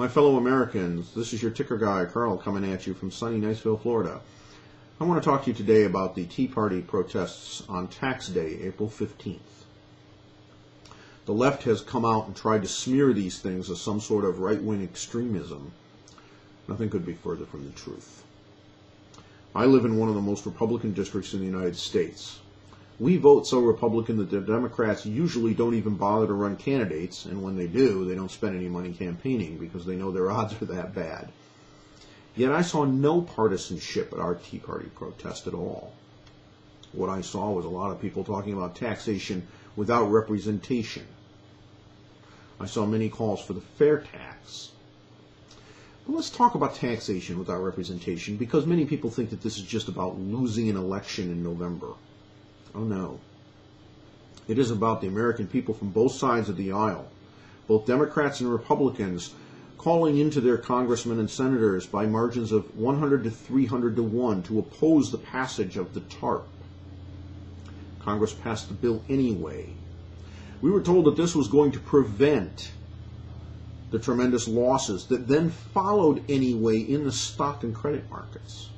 My fellow Americans, this is your ticker guy, Carl, coming at you from sunny Niceville, Florida. I want to talk to you today about the Tea Party protests on Tax Day, April 15th. The left has come out and tried to smear these things as some sort of right-wing extremism. Nothing could be further from the truth. I live in one of the most Republican districts in the United States. We vote so Republican that the Democrats usually don't even bother to run candidates, and when they do, they don't spend any money campaigning because they know their odds are that bad. Yet I saw no partisanship at our Tea Party protest at all. What I saw was a lot of people talking about taxation without representation. I saw many calls for the fair tax. But let's talk about taxation without representation, because many people think that this is just about losing an election in November. Oh no. It is about the American people from both sides of the aisle, both Democrats and Republicans, calling into their congressmen and senators by margins of 100 to 300 to 1 to oppose the passage of the TARP. Congress passed the bill anyway. We were told that this was going to prevent the tremendous losses that then followed anyway in the stock and credit markets.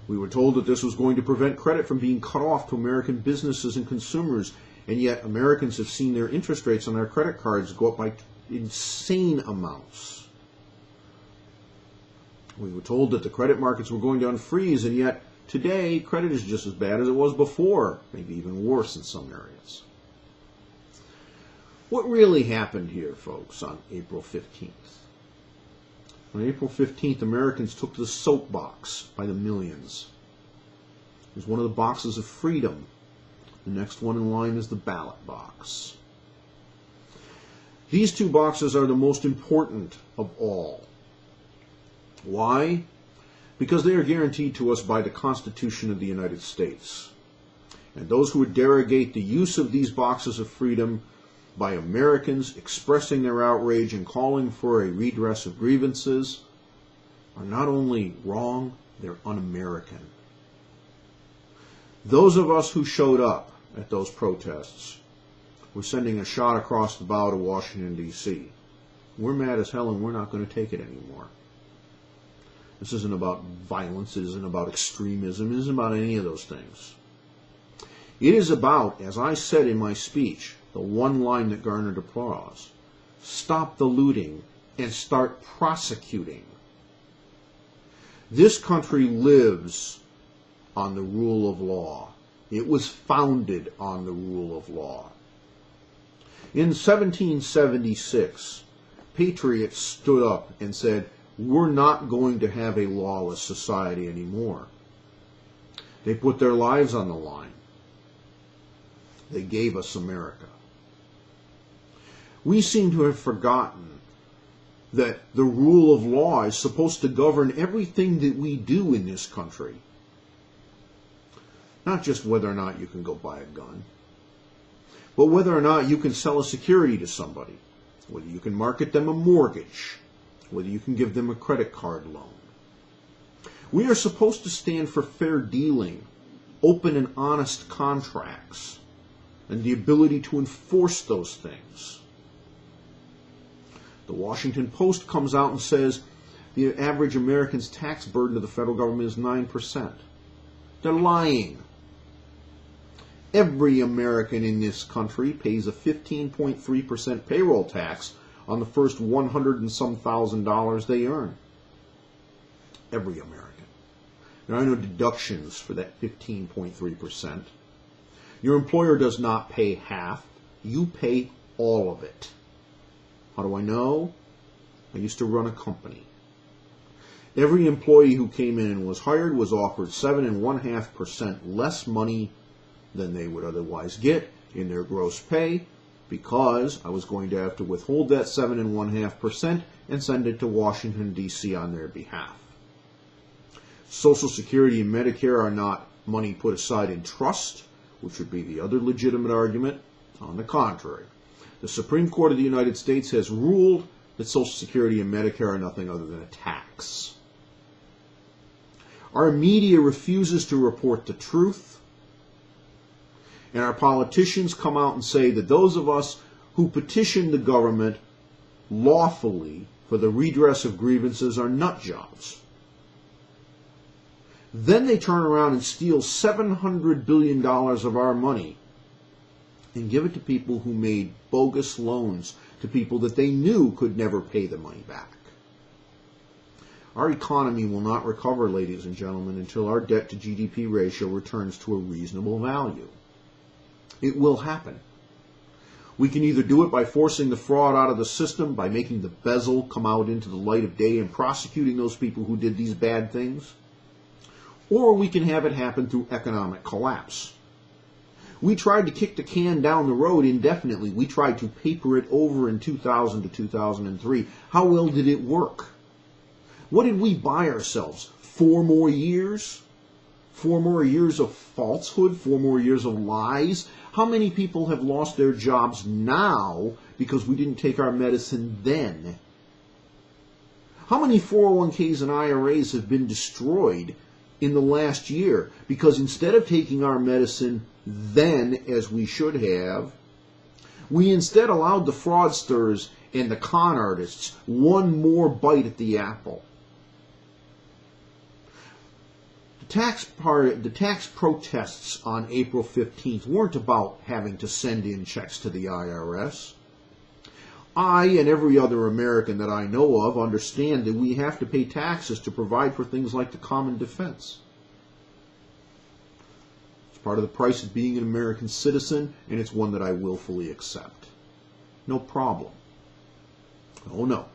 We were told that this was going to prevent credit from being cut off to American businesses and consumers, and yet Americans have seen their interest rates on their credit cards go up by insane amounts. We were told that the credit markets were going to unfreeze, and yet today credit is just as bad as it was before, maybe even worse in some areas. What really happened here, folks, on April 15th? On April 15th, Americans took to the soapbox by the millions. It was one of the boxes of freedom. The next one in line is the ballot box. These two boxes are the most important of all. Why? Because they are guaranteed to us by the Constitution of the United States. And those who would derogate the use of these boxes of freedom by Americans expressing their outrage and calling for a redress of grievances are not only wrong, they're un-American. Those of us who showed up at those protests were sending a shot across the bow to Washington, D.C. We're mad as hell and we're not going to take it anymore. This isn't about violence, it isn't about extremism, it isn't about any of those things. It is about, as I said in my speech, the one line that garnered applause: stop the looting and start prosecuting. This country lives on the rule of law. It was founded on the rule of law. In 1776, patriots stood up and said, we're not going to have a lawless society anymore. They put their lives on the line. They gave us America. We seem to have forgotten that the rule of law is supposed to govern everything that we do in this country. Not just whether or not you can go buy a gun, but whether or not you can sell a security to somebody, whether you can market them a mortgage, whether you can give them a credit card loan. We are supposed to stand for fair dealing, open and honest contracts, and the ability to enforce those things. The Washington Post comes out and says the average American's tax burden to the federal government is 9%. They're lying. Every American in this country pays a 15.3% payroll tax on the first 100 and some thousand dollars they earn. Every American. There are no deductions for that 15.3%. Your employer does not pay half. You pay all of it. How do I know? I used to run a company. Every employee who came in and was hired was offered 7.5% less money than they would otherwise get in their gross pay, because I was going to have to withhold that 7.5% and send it to Washington, D.C. on their behalf. Social Security and Medicare are not money put aside in trust, which would be the other legitimate argument. On the contrary, the Supreme Court of the United States has ruled that Social Security and Medicare are nothing other than a tax. Our media refuses to report the truth, and our politicians come out and say that those of us who petitioned the government lawfully for the redress of grievances are nut jobs. Then they turn around and steal $700 billion of our money and give it to people who made bogus loans to people that they knew could never pay the money back. Our economy will not recover, ladies and gentlemen, until our debt to GDP ratio returns to a reasonable value. It will happen. We can either do it by forcing the fraud out of the system, by making the bezel come out into the light of day and prosecuting those people who did these bad things, or we can have it happen through economic collapse. We tried to kick the can down the road indefinitely. We tried to paper it over in 2000 to 2003. How well did it work? What did we buy ourselves? 4 more years? 4 more years of falsehood? 4 more years of lies? How many people have lost their jobs now because we didn't take our medicine then? How many 401ks and IRAs have been destroyed in the last year because instead of taking our medicine then as we should have, we instead allowed the fraudsters and the con artists one more bite at the apple? The tax protests on April 15th weren't about having to send in checks to the IRS. I and every other American that I know of understand that we have to pay taxes to provide for things like the common defense. It's part of the price of being an American citizen, and it's one that I willfully accept. No problem. Oh no.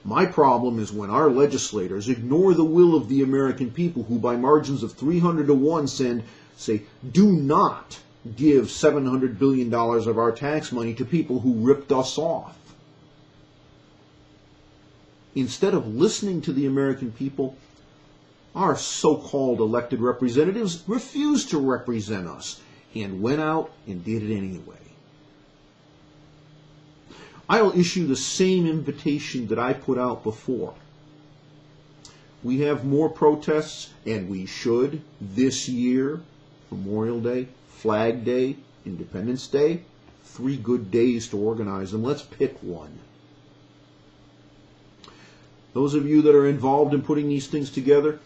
My problem is when our legislators ignore the will of the American people who by margins of 300 to 1 say, do not give $700 billion of our tax money to people who ripped us off. Instead of listening to the American people, our so-called elected representatives refused to represent us and went out and did it anyway. I'll issue the same invitation that I put out before. We have more protests, and we should, this year. Memorial Day, Flag Day, Independence Day. 3 good days to organize them. Let's pick one. Those of you that are involved in putting these things together,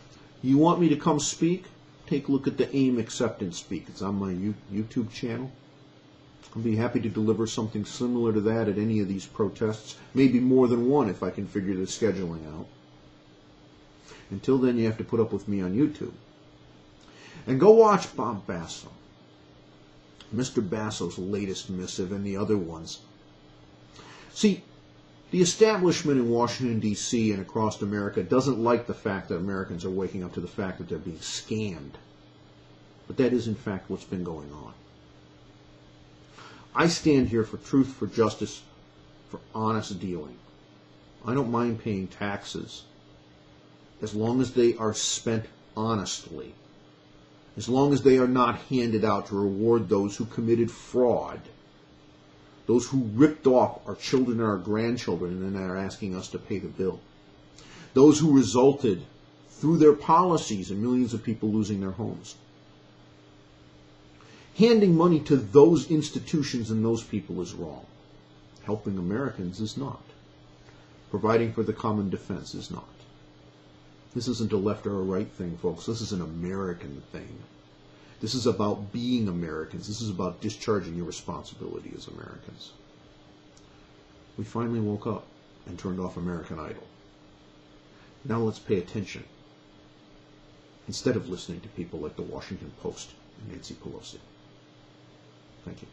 you want me to come speak? Take a look at the AIM Acceptance Speak. It's on my YouTube channel. I'll be happy to deliver something similar to that at any of these protests, maybe more than one if I can figure the scheduling out. Until then, you have to put up with me on YouTube. And go watch Bob Basso, Mr. Basso's latest missive and the other ones. See, the establishment in Washington, D.C. and across America doesn't like the fact that Americans are waking up to the fact that they're being scammed. But that is, in fact, what's been going on. I stand here for truth, for justice, for honest dealing. I don't mind paying taxes as long as they are spent honestly, as long as they are not handed out to reward those who committed fraud, those who ripped off our children and our grandchildren and then are asking us to pay the bill, those who resulted through their policies in millions of people losing their homes. Handing money to those institutions and those people is wrong. Helping Americans is not. Providing for the common defense is not. This isn't a left or a right thing, folks. This is an American thing. This is about being Americans. This is about discharging your responsibility as Americans. We finally woke up and turned off American Idol. Now let's pay attention instead of listening to people like the Washington Post and Nancy Pelosi. Thank you.